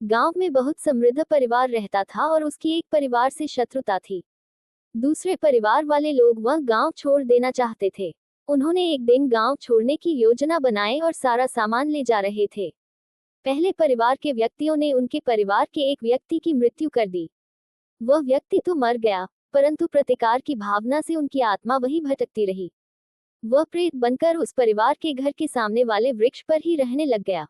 गांव में बहुत समृद्ध परिवार रहता था और उसकी एक परिवार से शत्रुता थी। दूसरे परिवार वाले लोग वह गांव छोड़ देना चाहते थे। उन्होंने एक दिन गांव छोड़ने की योजना बनाई और सारा सामान ले जा रहे थे। पहले परिवार के व्यक्तियों ने उनके परिवार के एक व्यक्ति की मृत्यु कर दी। वह व्यक्ति तो मर गया, परंतु प्रतिकार की भावना से उनकी आत्मा वहीं भटकती रही। वह प्रेत बनकर उस परिवार के घर के सामने वाले वृक्ष पर ही रहने लग गया।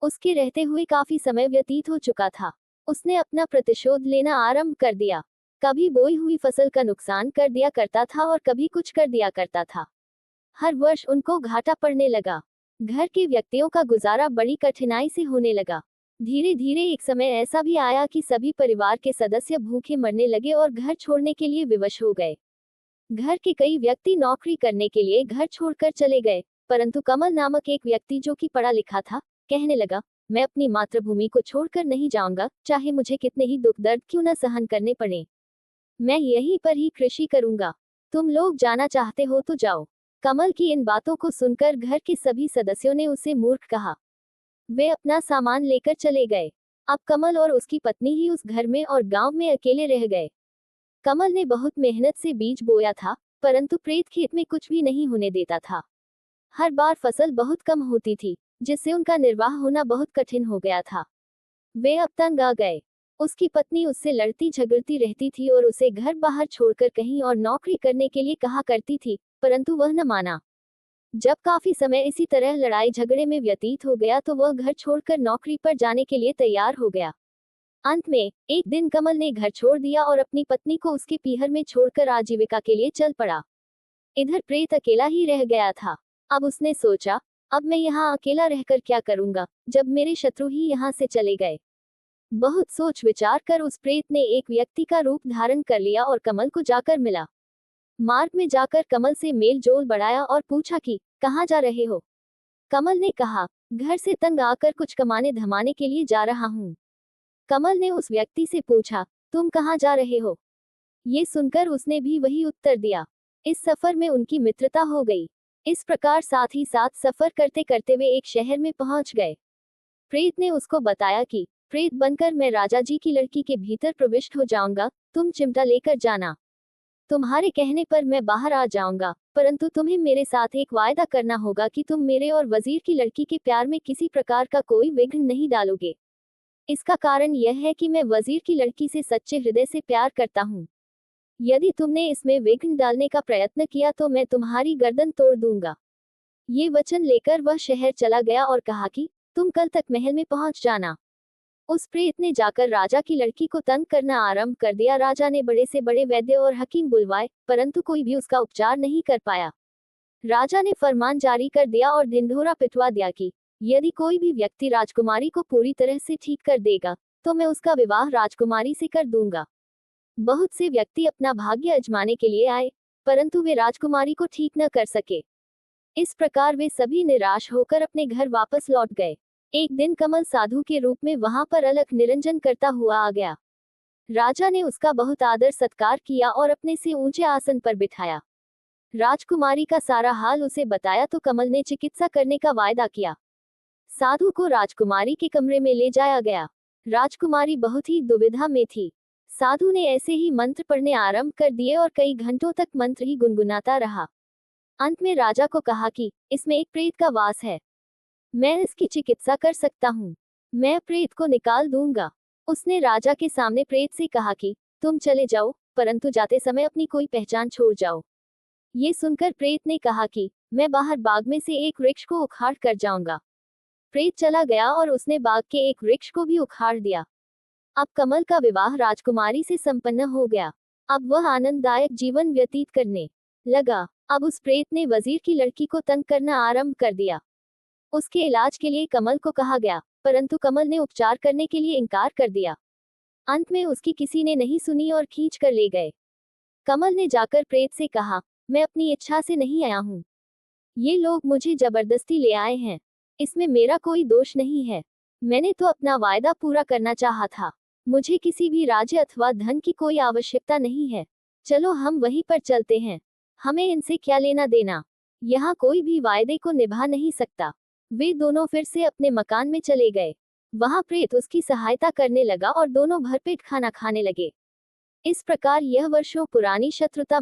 उसके रहते हुए काफी समय व्यतीत हो चुका था। उसने अपना प्रतिशोध लेना आरंभ कर दिया। कभी बोई हुई फसल का नुकसान कर दिया करता था और कभी कुछ कर दिया करता था। हर वर्ष उनको घाटा पड़ने लगा। घर के व्यक्तियों का गुजारा बड़ी कठिनाई से होने लगा। धीरे धीरे एक समय ऐसा भी आया कि सभी परिवार के सदस्य भूखे मरने लगे और घर छोड़ने के लिए विवश हो गए। घर के कई व्यक्ति नौकरी करने के लिए घर छोड़कर चले गए, परंतु कमल नामक एक व्यक्ति जो कि पढ़ा लिखा था, कहने लगा, मैं अपनी मातृभूमि को छोड़कर नहीं जाऊंगा, चाहे मुझे कितने ही दुख दर्द क्यों न सहन करने पड़े। मैं यहीं पर ही कृषि करूंगा। तुम लोग जाना चाहते हो तो जाओ। कमल की इन बातों को सुनकर घर के सभी सदस्यों ने उसे मूर्ख कहा। वे अपना सामान लेकर चले गए। अब कमल और उसकी पत्नी ही उस घर में और गांव में अकेले रह गए। कमल ने बहुत मेहनत से बीज बोया था, परंतु प्रेत खेत में कुछ भी नहीं होने देता था। हर बार फसल बहुत कम होती थी, जिससे उनका निर्वाह होना बहुत कठिन हो गया था। वे अब तंग आ गए। उसकी पत्नी उससे लड़ती झगड़ती रहती थी और उसे घर बाहर छोड़कर कहीं और नौकरी करने के लिए कहा करती थी, परंतु वह न माना। जब काफी समय इसी तरह लड़ाई झगड़े में व्यतीत हो गया तो वह घर छोड़कर नौकरी पर जाने के लिए तैयार हो गया। अंत में एक दिन कमल ने घर छोड़ दिया और अपनी पत्नी को उसके पीहर में छोड़कर आजीविका के लिए चल पड़ा। इधर प्रेत अकेला ही रह गया था। अब उसने सोचा, अब मैं यहाँ अकेला रहकर क्या करूंगा, जब मेरे शत्रु ही यहाँ से चले गए। बहुत सोच विचार कर उस प्रेत ने एक व्यक्ति का रूप धारण कर लिया और कमल को जाकर मिला। मार्ग में जाकर कमल से मेल जोल बढ़ाया और पूछा कि कहाँ जा रहे हो। कमल ने कहा, घर से तंग आकर कुछ कमाने धमाने के लिए जा रहा हूँ। कमल ने उस व्यक्ति से पूछा, तुम कहाँ जा रहे हो। ये सुनकर उसने भी वही उत्तर दिया। इस सफर में उनकी मित्रता हो गई। इस प्रकार साथ ही साथ सफर करते करते वे एक शहर में पहुंच गए। प्रेत ने उसको बताया कि प्रेत बनकर मैं राजा जी की लड़की के भीतर प्रविष्ट हो जाऊंगा, तुम चिमटा लेकर जाना। तुम्हारे कहने पर मैं बाहर आ जाऊंगा, परंतु तुम्हें मेरे साथ एक वायदा करना होगा कि तुम मेरे और वजीर की लड़की के प्यार में किसी प्रकार का कोई विघ्न नहीं डालोगे। इसका कारण यह है कि मैं वजीर की लड़की से सच्चे हृदय से प्यार करता हूँ। यदि तुमने इसमें विघ्न डालने का प्रयत्न किया तो मैं तुम्हारी गर्दन तोड़ दूंगा। ये वचन लेकर वह शहर चला गया और कहा कि तुम कल तक महल में पहुंच जाना। उस प्रेत ने जाकर राजा की लड़की को तंग करना आरंभ कर दिया। राजा ने बड़े से बड़े वैद्य और हकीम बुलवाए, परंतु कोई भी उसका उपचार नहीं कर पाया। राजा ने फरमान जारी कर दिया और ढिंढोरा पिटवा दिया कि यदि कोई भी व्यक्ति राजकुमारी को पूरी तरह से ठीक कर देगा तो मैं उसका विवाह राजकुमारी से कर दूंगा। बहुत से व्यक्ति अपना भाग्य आजमाने के लिए आए, परंतु वे राजकुमारी को ठीक न कर सके। इस प्रकार वे सभी निराश होकर अपने घर वापस लौट गए। एक दिन कमल साधु के रूप में वहां पर अलख निरंजन करता हुआ आ गया। राजा ने उसका बहुत आदर सत्कार किया और अपने से ऊंचे आसन पर बिठाया। राजकुमारी का सारा हाल उसे बताया तो कमल ने चिकित्सा करने का वायदा किया। साधु को राजकुमारी के कमरे में ले जाया गया। राजकुमारी बहुत ही दुविधा में थी। साधु ने ऐसे ही मंत्र पढ़ने आरंभ कर दिए और कई घंटों तक मंत्र ही गुनगुनाता रहा। अंत में राजा को कहा कि इसमें एक प्रेत का वास है, मैं इसकी चिकित्सा कर सकता हूँ, मैं प्रेत को निकाल दूंगा। उसने राजा के सामने प्रेत से कहा कि तुम चले जाओ, परंतु जाते समय अपनी कोई पहचान छोड़ जाओ। ये सुनकर प्रेत ने कहा कि मैं बाहर बाग में से एक वृक्ष को उखाड़ कर जाऊंगा। प्रेत चला गया और उसने बाग के एक वृक्ष को भी उखाड़ दिया। अब कमल का विवाह राजकुमारी से संपन्न हो गया। अब वह आनंददायक जीवन व्यतीत करने लगा। अब उस प्रेत ने वजीर की लड़की को तंग करना आरंभ कर दिया। उसके इलाज के लिए कमल को कहा गया, परंतु कमल ने उपचार करने के लिए इनकार कर दिया। अंत में उसकी किसी ने नहीं सुनी और खींच कर ले गए। कमल ने जाकर प्रेत से कहा, मैं अपनी इच्छा से नहीं आया हूँ, ये लोग मुझे जबरदस्ती ले आए हैं, इसमें मेरा कोई दोष नहीं है। मैंने तो अपना वायदा पूरा करना चाहा था। मुझे किसी भी राज्य अथवा धन की कोई आवश्यकता नहीं है। चलो हम वहीं पर चलते हैं, हमें इनसे क्या लेना देना। यहाँ कोई भी वायदे को निभा नहीं सकता। वे दोनों फिर से अपने मकान में चले गए। वहां प्रेत उसकी सहायता करने लगा और दोनों भरपेट खाना खाने लगे। इस प्रकार यह वर्षों पुरानी शत्रुता